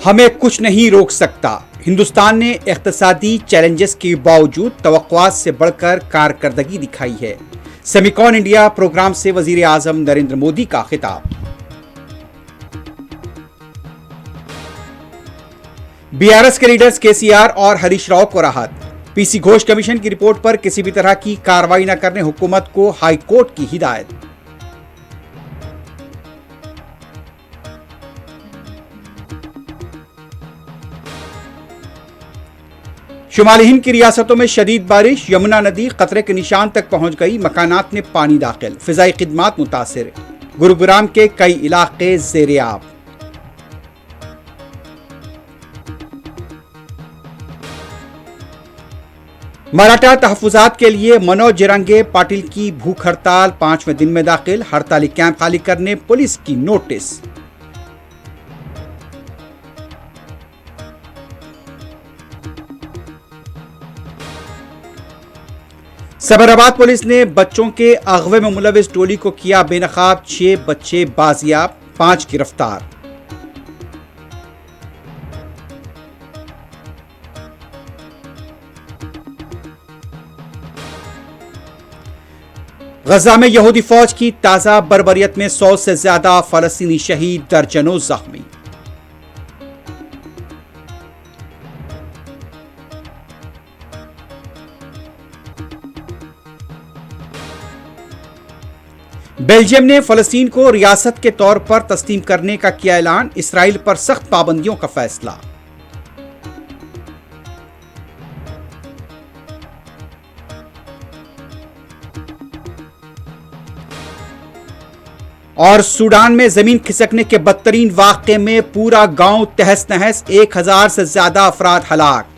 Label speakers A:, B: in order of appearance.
A: हमें कुछ नहीं रोक सकता। हिंदुस्तान ने इक्तिसादी चैलेंजेस के बावजूद तवक्कुआत से बढ़कर कारकर्दगी दिखाई है। सेमिकॉन इंडिया प्रोग्राम से वजीर आजम नरेंद्र मोदी का खिताब। बीआरएस के लीडर्स केसीआर और हरीश राव को राहत। पीसी घोष कमीशन की रिपोर्ट पर किसी भी तरह की कार्रवाई न करने हुकूमत को हाईकोर्ट की हिदायत। शुमाली हिंद की रियासतों में शदीद बारिश। यमुना नदी खतरे के निशान तक पहुंच गई। मकानात में पानी दाखिल। फिजाई खिदमात मुतासिर। गुरुग्राम के कई इलाके ज़ेर-ए-आब। मराठा तहफ़्फ़ुज़ात के लिए मनोज जरंगे पाटिल की भूख हड़ताल 5वें दिन में दाखिल। हड़ताली कैंप खाली करने पुलिस की नोटिस। सबराबाद पुलिस ने बच्चों के अगवे में मुलविस टोली को किया बेनकाब। 6 बच्चे बाजियाब, 5 गिरफ्तार। गजा में यहूदी फौज की ताजा बर्बरियत में 100 से ज्यादा फलस्तीनी शहीद, दर्जनों जख्मी। बेल्जियम ने फलस्तीन को रियासत के तौर पर तस्लीम करने का किया ऐलान। इसराइल पर सख्त पाबंदियों का फैसला। और सूडान में जमीन खिसकने के बदतरीन वाकये में पूरा गांव तहस नहस। 1000 से ज्यादा अफराद हलाक।